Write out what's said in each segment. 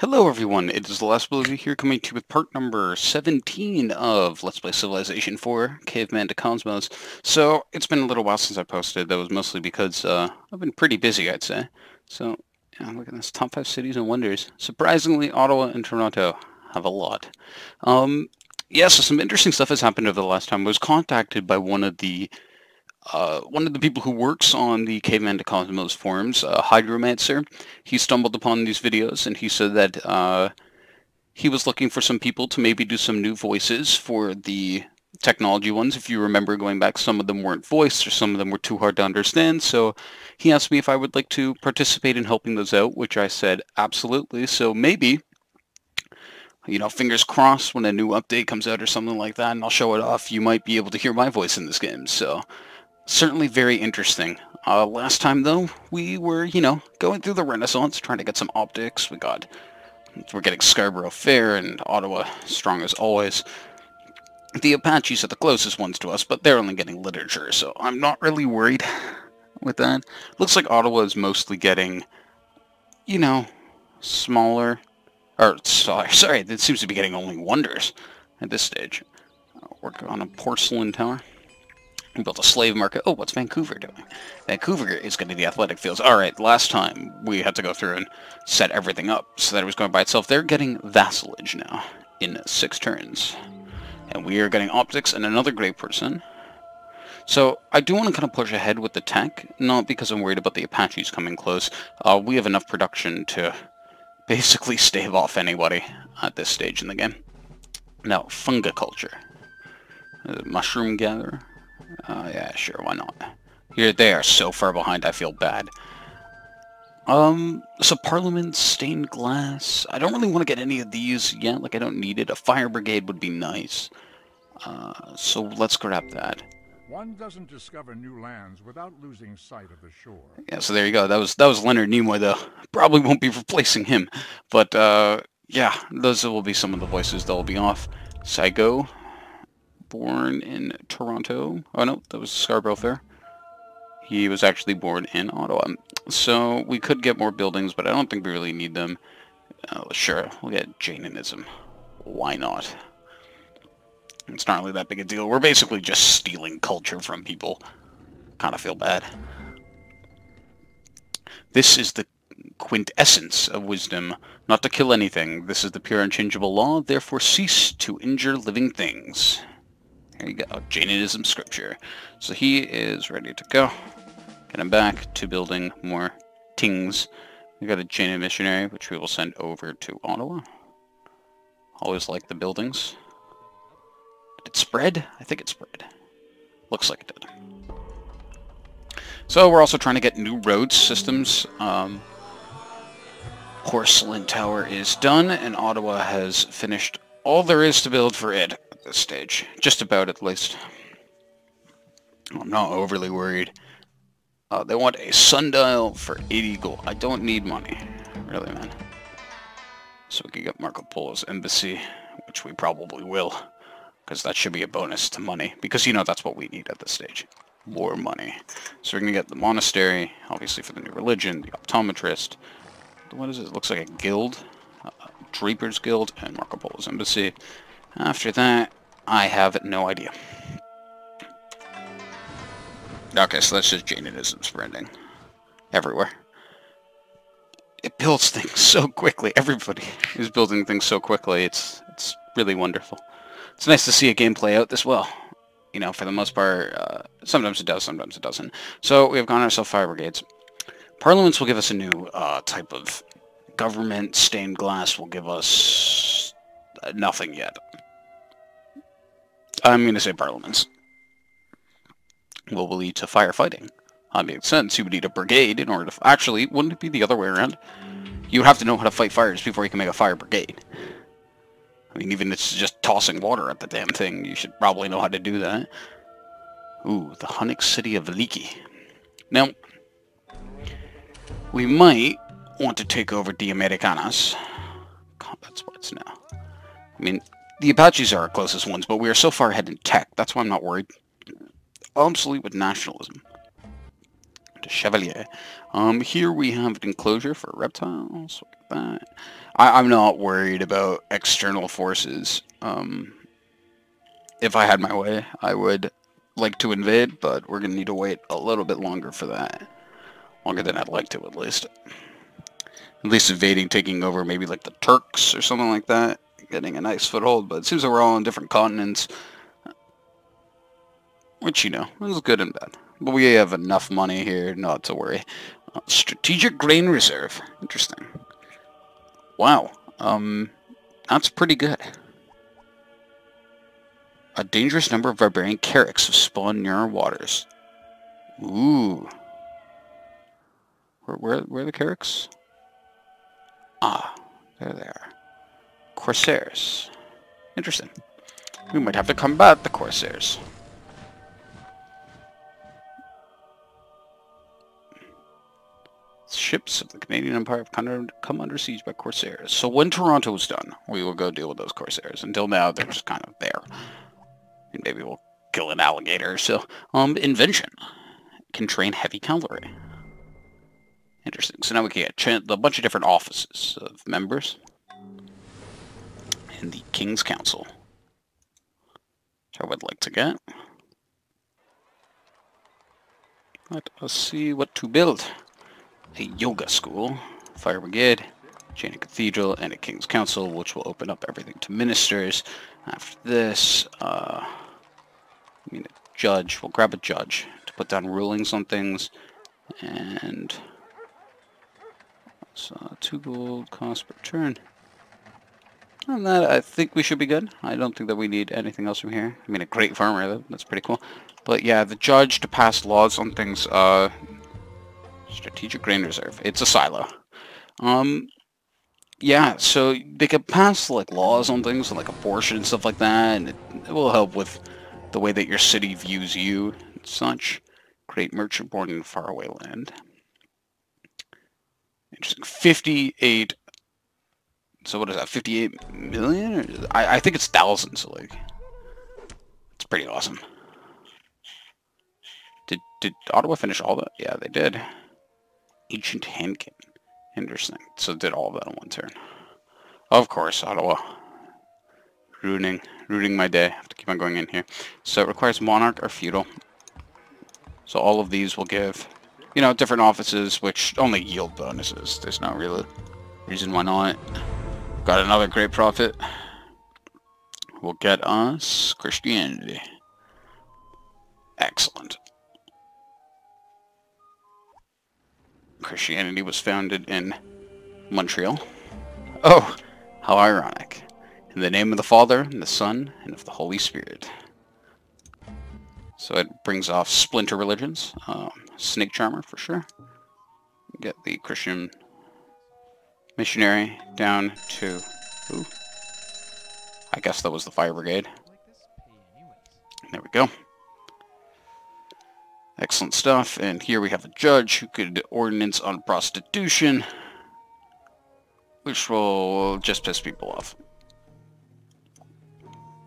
Hello everyone, it is the Last Ability here coming to you with part number 17 of Let's Play Civilization 4, Caveman to Cosmos. So, it's been a little while since I posted. That was mostly because I've been pretty busy, I'd say. So, yeah, look at this, top 5 cities and wonders. Surprisingly, Ottawa and Toronto have a lot. Yeah, so some interesting stuff has happened over the last time. I was contacted by one of the people who works on the Caveman to Cosmos forums, Hydromancer. He stumbled upon these videos and he said that he was looking for some people to maybe do some new voices for the technology ones. If you remember going back, some of them weren't voiced or some of them were too hard to understand. So he asked me if I would like to participate in helping those out, which I said absolutely. So maybe, you know, fingers crossed when a new update comes out or something like that and I'll show it off, you might be able to hear my voice in this game. So certainly very interesting. Last time, though, we were, you know, going through the Renaissance, trying to get some optics. We're getting Scarborough Fair and Ottawa strong as always. The Apaches are the closest ones to us, but they're only getting literature, so I'm not really worried with that. Looks like Ottawa is mostly getting, you know, smaller. Or, sorry, it seems to be getting only wonders at this stage. Working on a porcelain tower. We built a slave market. Oh, what's Vancouver doing? Vancouver is getting the athletic fields. Alright, last time we had to go through and set everything up so that it was going by itself. They're getting vassalage now in 6 turns. And we are getting optics and another great person. So I do want to kind of push ahead with the tech, not because I'm worried about the Apaches coming close. We have enough production to basically stave off anybody at this stage in the game. Now, fungiculture. Mushroom gatherer. Yeah, sure, why not? Here, they are so far behind, I feel bad. So Parliament, stained glass. I don't really want to get any of these yet, like I don't need it. A fire brigade would be nice. So let's grab that. One doesn't discover new lands without losing sight of the shore. Yeah, so there you go. That was Leonard Nimoy, though. Probably won't be replacing him. But, yeah, those will be some of the voices that will be off. Saigo. Born in Toronto. Oh no, that was Scarborough Fair. He was actually born in Ottawa. So we could get more buildings, but I don't think we really need them. Sure, we'll get Jainism. Why not? It's not really that big a deal. We're basically just stealing culture from people. Kind of feel bad. This is the quintessence of wisdom. Not to kill anything. This is the pure unchangeable law. Therefore cease to injure living things. There you go, Jainism scripture. So he is ready to go. Get him back to building more things. We got a Jaina missionary, which we will send over to Ottawa. Always like the buildings. Did it spread? I think it spread. Looks like it did. So we're also trying to get new road systems. Porcelain Tower is done, and Ottawa has finished all there is to build for it. This stage. Just about, at least. I'm not overly worried. They want a sundial for 80 gold. I don't need money. Really, man. So we can get Marco Polo's embassy, which we probably will. Because that should be a bonus to money. Because, you know, that's what we need at this stage. More money. So we're going to get the monastery, obviously for the new religion, the optometrist. What is it? It looks like a guild. Draper's Guild and Marco Polo's embassy. After that, I have no idea. Okay, so that's just Jainism spreading everywhere. It builds things so quickly. Everybody is building things so quickly. It's really wonderful. It's nice to see a game play out this well. You know, for the most part, sometimes it does, sometimes it doesn't. So we have gone ourselves fire brigades. Parliaments will give us a new type of government. Stained glass will give us nothing yet. I'm going to say parliaments. Will lead to firefighting. That makes sense. You would need a brigade in order to... Actually, wouldn't it be the other way around? You would have to know how to fight fires before you can make a fire brigade. I mean, even if it's just tossing water at the damn thing, you should probably know how to do that. Ooh, the Hunnic city of Leaky. Now, we might want to take over the Americanas. Combat spots now. I mean, the Apaches are our closest ones, but we are so far ahead in tech. That's why I'm not worried. Obsolete with nationalism. The Chevalier. Here we have an enclosure for reptiles. Look at that. I'm not worried about external forces. If I had my way, I would like to invade, but we're going to need to wait a little bit longer for that. Longer than I'd like to, at least. At least invading, taking over maybe like the Turks or something like that. Getting a nice foothold, but it seems like we're all on different continents. Which, you know, is good and bad. But we have enough money here not to worry. Strategic grain reserve. Interesting. Wow. That's pretty good. A dangerous number of barbarian carracks have spawned near our waters. Ooh. Where are the carracks? Ah, there they are. Corsairs. Interesting. We might have to combat the Corsairs. Ships of the Canadian Empire have come under siege by Corsairs. So when Toronto's done, we will go deal with those Corsairs. Until now, they're just kind of there. And maybe we'll kill an alligator. So, invention. Can train heavy cavalry. Interesting. So now we can get a bunch of different offices of members. In the King's Council. Which I would like to get. Let us see what to build. A yoga school, fire brigade, chain cathedral, and a King's Council, which will open up everything to ministers. After this, a judge. We'll grab a judge to put down rulings on things, and so 2 gold cost per turn. On that, I think we should be good. I don't think that we need anything else from here. I mean, a great farmer, that's pretty cool. But yeah, the judge to pass laws on things, Strategic Grain Reserve. It's a silo. Yeah, so they could pass, like, laws on things, like abortion and stuff like that, and it will help with the way that your city views you and such. Great merchant born in faraway land. Interesting. 58... So what is that, 58 million? Or I think it's thousands, so, like... It's pretty awesome. Did Ottawa finish all that? Yeah, they did. Ancient Handkin. Interesting. So did all of that in one turn. Of course, Ottawa. Ruining my day. I have to keep on going in here. So it requires monarch or feudal. So all of these will give, you know, different offices, which only yield bonuses. There's no real reason why not. Got another great prophet. Will get us Christianity. Excellent. Christianity was founded in Montreal. Oh, how ironic. In the name of the Father, and the Son, and of the Holy Spirit. So it brings off splinter religions. Snake Charmer, for sure. Get the Christian missionary down to... Ooh. I guess that was the fire brigade. There we go. Excellent stuff, and here we have a judge who could ordinance on prostitution, which will just piss people off.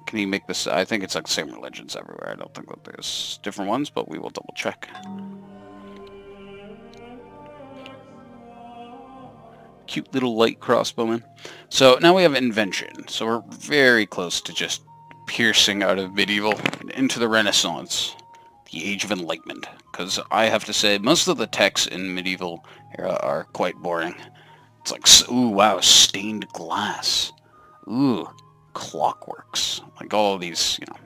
Can he make this? I think it's like the same religions everywhere. I don't think that there's different ones, but we will double check. Cute little light crossbowman. So now we have invention, so we're very close to just piercing out of medieval and into the Renaissance. The Age of Enlightenment, because I have to say most of the texts in medieval era are quite boring. It's like, ooh, wow, stained glass. Ooh, clockworks. Like all of these, you know.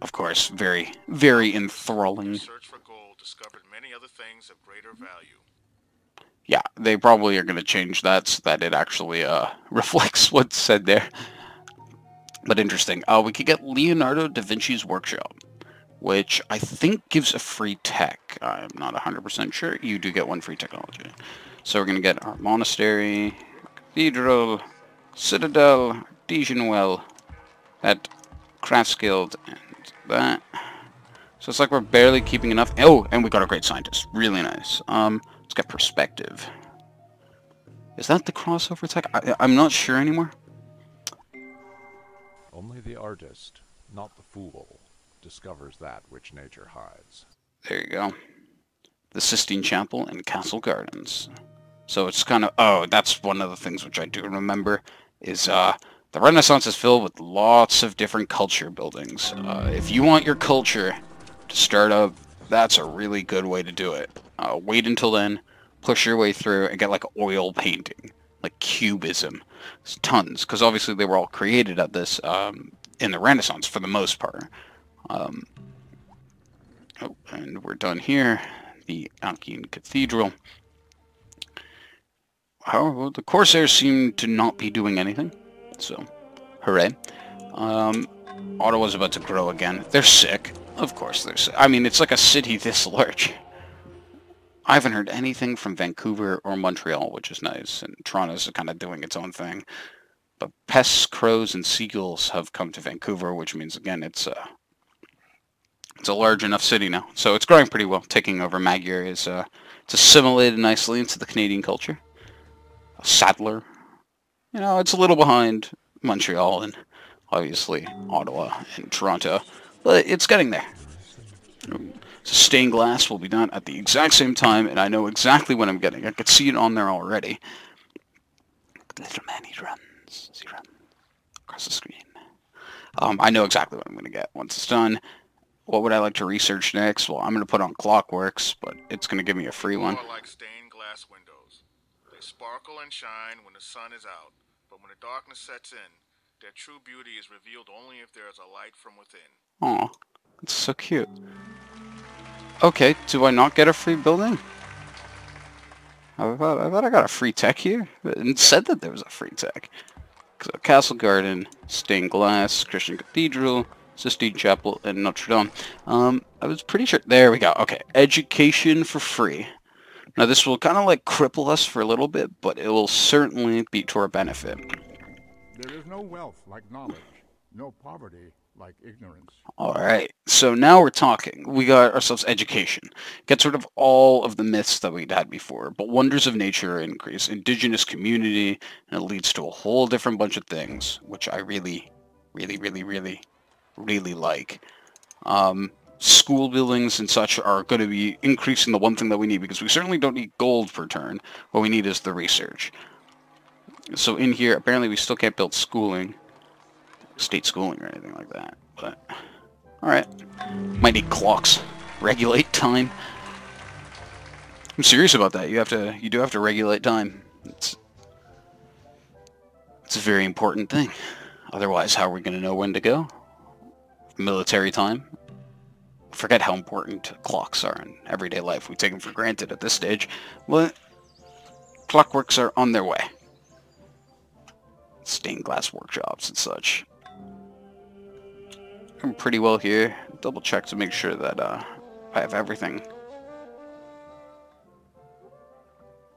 Of course, very, very enthralling. Search for gold discovered many other things of greater value. Yeah, they probably are going to change that so that it actually reflects what's said there. But interesting. We could get Leonardo da Vinci's workshop, which I think gives a free tech. I'm not 100% sure. You do get one free technology. So we're going to get our monastery, cathedral, citadel, artesian well, that crafts guild, and that. So it's like we're barely keeping enough. Oh, and we got a great scientist. Really nice. Let's get perspective. Is that the crossover tech? I'm not sure anymore. Only the artist, not the fool, discovers that which nature hides. There you go. the Sistine Chapel, and Castle Gardens. So it's kind of, oh, that's one of the things which I do remember, is the Renaissance is filled with lots of different culture buildings. If you want your culture to start up, that's a really good way to do it. Wait until then, push your way through, and get like oil painting, like Cubism. There's tons, because obviously they were all created at this in the Renaissance for the most part. Oh, and we're done here. The Alkene Cathedral. However, the Corsairs seem to not be doing anything, so hooray. Ottawa's about to grow again. They're sick. Of course they're sick. I mean, it's like a city this large. I haven't heard anything from Vancouver or Montreal, which is nice, and Toronto's kind of doing its own thing. But pests, crows, and seagulls have come to Vancouver, which means, again, it's a large enough city now. So it's growing pretty well, taking over Magyar. It's assimilated nicely into the Canadian culture. Sadler. You know, it's a little behind Montreal and obviously Ottawa and Toronto, but it's getting there. So stained glass will be done at the exact same time, and I know exactly what I'm getting. I could see it on there already. The little man, he runs across the screen. I know exactly what I'm going to get once it's done. What would I like to research next? Well, I'm going to put on Clockworks, but it's going to give me a free one. Like stained glass windows. They sparkle and shine when the sun is out, but when the darkness sets in, their true beauty is revealed only if there is a light from within. Aw, that's so cute. Okay, do I not get a free building? I thought I got a free tech here. It said that there was a free tech. So Castle Garden, stained glass, Christian Cathedral, Sistine Chapel, and Notre Dame. I was pretty sure. There we go. Okay, education for free. Now this will kind of like cripple us for a little bit, but it will certainly be to our benefit. There is no wealth like knowledge, no poverty like ignorance. Alright, so now we're talking. We got ourselves education. Gets rid of all of the myths that we'd had before, but wonders of nature increase, indigenous community, and it leads to a whole different bunch of things, which I really like. School buildings and such are going to be increasing the one thing that we need, because we certainly don't need gold per turn. What we need is the research. So in here, apparently we still can't build schooling. State schooling or anything like that, but alright. Might need clocks. Regulate time. I'm serious about that. You do have to regulate time. It's a very important thing. Otherwise, how are we going to know when to go? Military time. Forget how important clocks are in everyday life. We take them for granted at this stage. But clockworks are on their way. Stained glass workshops and such. I'm pretty well here. Double check to make sure that I have everything.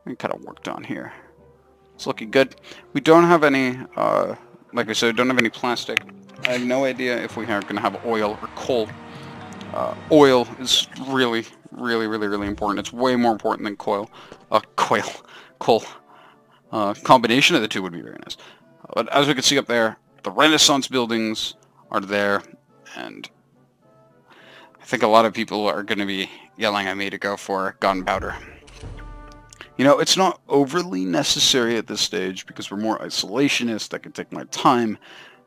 I kind of worked on here. It's looking good. We don't have any, like I said, don't have any plastic. I have no idea if we are going to have oil or coal. Oil is really important. It's way more important than coal. Coal. Combination of the two would be very nice. But as we can see up there, the Renaissance buildings are there, and I think a lot of people are going to be yelling at me to go for gunpowder. You know, it's not overly necessary at this stage because we're more isolationist. I can take my time.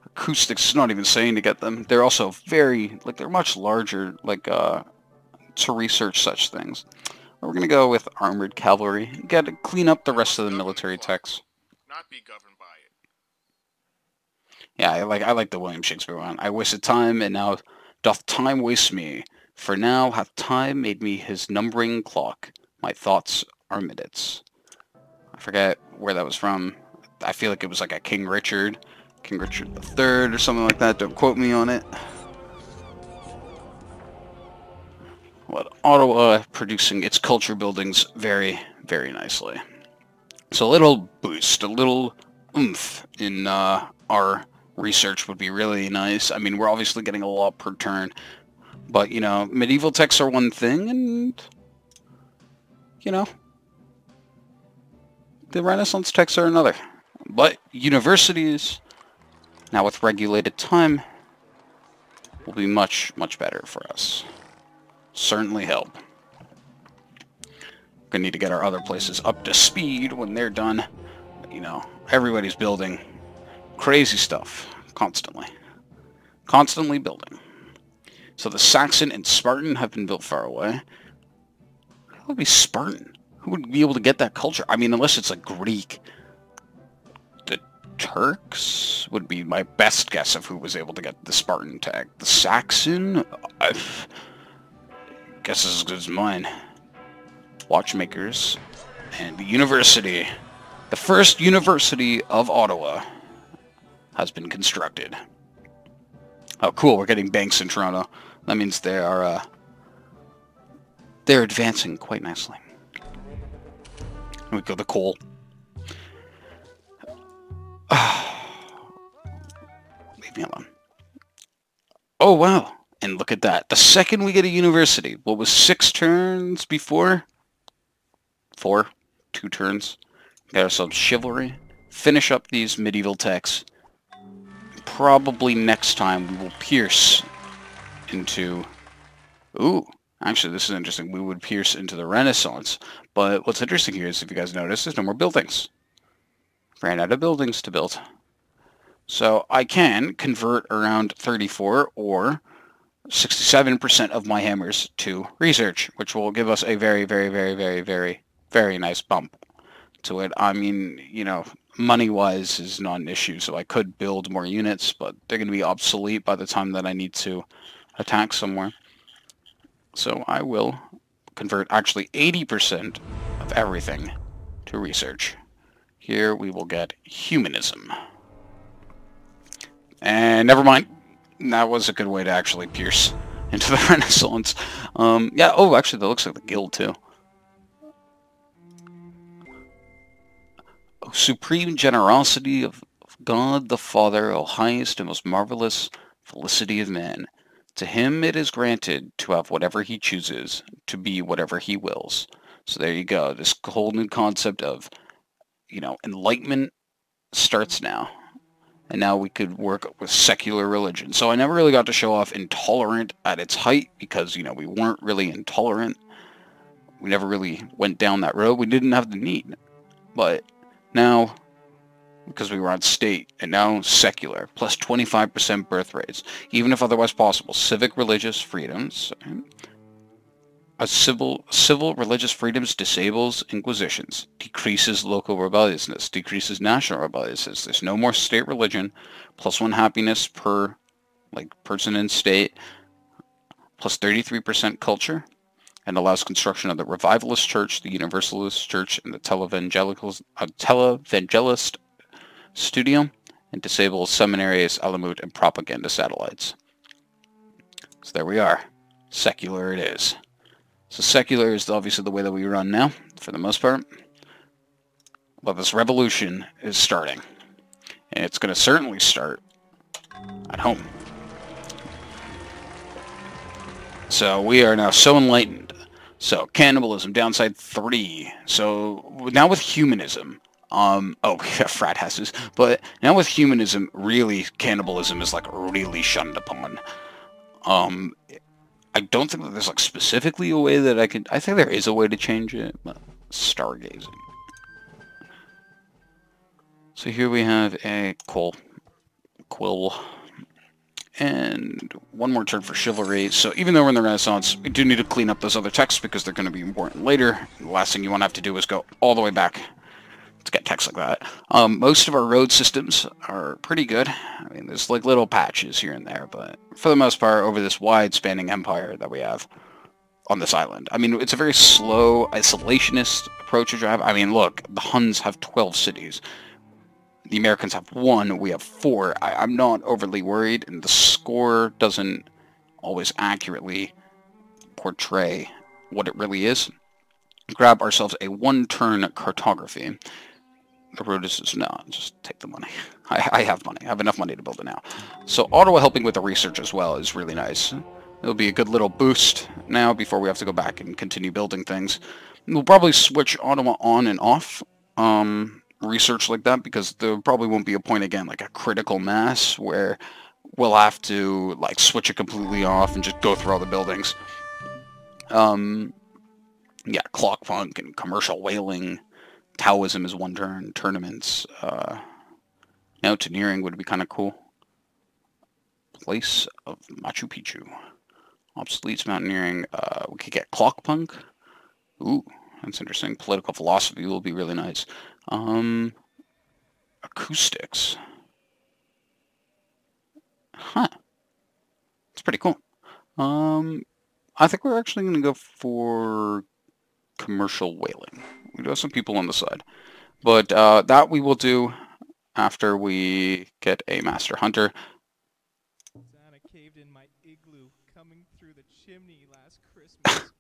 Acoustics, not even saying to get them. They're also very, like, they're much larger, like, to research such things. We're going to go with armored cavalry. Got to clean up the rest of the military techs. Not be governed by it. Yeah, I like the William Shakespeare one. I wasted time, and now doth time waste me. For now hath time made me his numbering clock. My thoughts are minutes. I forget where that was from. I feel like it was like a King Richard III or something like that. Don't quote me on it. What, Ottawa producing its culture buildings very nicely. So a little boost, a little oomph in our research would be really nice. I mean, we're obviously getting a lot per turn, but, you know, medieval texts are one thing, and, you know, the Renaissance texts are another. But universities, now with regulated time, will be much better for us. Certainly help. gonna need to get our other places up to speed when they're done. You know, everybody's building crazy stuff constantly. Constantly building. So the Saxon and Spartan have been built far away. Who would be Spartan? Who would be able to get that culture? I mean, unless it's like Greek. The Turks would be my best guess of who was able to get the Spartan tag. The Saxon? I guess is as good as mine. Watchmakers. And the university. The first university of Ottawa has been constructed. Oh, cool. We're getting banks in Toronto. That means they are, they're advancing quite nicely. We go the coal. Leave me alone. Oh, wow. And look at that. The second we get a university, what was 6 turns before? 4. 2 turns. Got ourselves chivalry. Finish up these medieval texts. Probably next time we will pierce into... Ooh, actually this is interesting. We would pierce into the Renaissance. But what's interesting here is, if you guys notice, there's no more buildings. Ran out of buildings to build. So I can convert around 34 or 67% of my hammers to research, which will give us a very, very, very, very, very, very nice bump to it. I mean, you know, money-wise is not an issue, so I could build more units, but they're going to be obsolete by the time that I need to attack somewhere. So I will convert actually 80% of everything to research. Here we will get humanism. And never mind. That was a good way to actually pierce into the Renaissance. Yeah, oh, actually that looks like the guild too. O supreme generosity of God the Father, O highest and most marvelous felicity of man. To him it is granted to have whatever he chooses, to be whatever he wills. So there you go. This whole new concept of, you know, enlightenment starts now. And now we could work with secular religion. So I never really got to show off intolerant at its height because, you know, we weren't really intolerant. We never really went down that road. We didn't have the need. But now, because we were on state, and now secular, plus 25% birth rates, even if otherwise possible, civic religious freedoms. Civil religious freedoms disables inquisitions, decreases local rebelliousness, decreases national rebelliousness. There's no more state religion, plus 1 happiness per person in state, plus 33% culture, and allows construction of the Revivalist Church, the Universalist Church, and the Televangelist Studio, and disables seminaries, alamut, and propaganda satellites. So there we are. Secular it is. So secular is obviously the way that we run now, for the most part. But this revolution is starting. And it's going to certainly start at home. So we are now so enlightened. So cannibalism, downside 3. So now with humanism, oh, frat houses. But now with humanism, really, cannibalism is like really shunned upon. I don't think that there's like specifically a way that I think there is a way to change it, but stargazing. So here we have a quill, and 1 more turn for chivalry. So even though we're in the Renaissance, we do need to clean up those other texts because they're going to be important later. The last thing you want to have to do is go all the way back to get text like that. Most of our road systems are pretty good. I mean, there's like little patches here and there, but for the most part, over this wide-spanning empire that we have on this island. I mean, it's a very slow, isolationist approach to drive. I mean, look, the Huns have 12 cities. The Americans have 1, we have 4. I'm not overly worried, and the score doesn't always accurately portray what it really is. Grab ourselves a 1-turn cartography. The road is no, just take the money. I have money. I have enough money to build it now. So Ottawa helping with the research as well is really nice. It'll be a good little boost now before we have to go back and continue building things. We'll probably switch Ottawa on and off research like that because there probably won't be a point again, like a critical mass, where we'll have to like switch it completely off and just go through all the buildings. Yeah, clockpunk and commercial whaling. Taoism is one turn. Tournaments. Mountaineering would be kind of cool. Place of Machu Picchu. Obsoletes mountaineering. We could get clockpunk. Ooh, that's interesting. Political philosophy will be really nice. Acoustics. Huh. It's pretty cool. I think we're actually going to go for commercial whaling. We do have some people on the side. But that we will do after we get a master hunter. Santa caved in my igloo coming through the chimney last Christmas.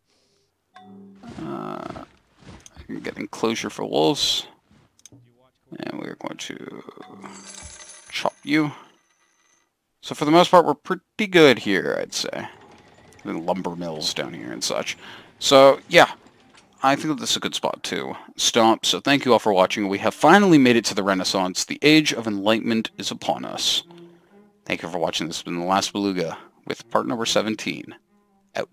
Get enclosure for wolves. And we're going to chop you. So for the most part, we're pretty good here, I'd say. The lumber mills down here and such. So, yeah. I think that this is a good spot to stop. So thank you all for watching. We have finally made it to the Renaissance. The age of enlightenment is upon us. Thank you for watching. This has been The Last Beluga with part number 17. Out.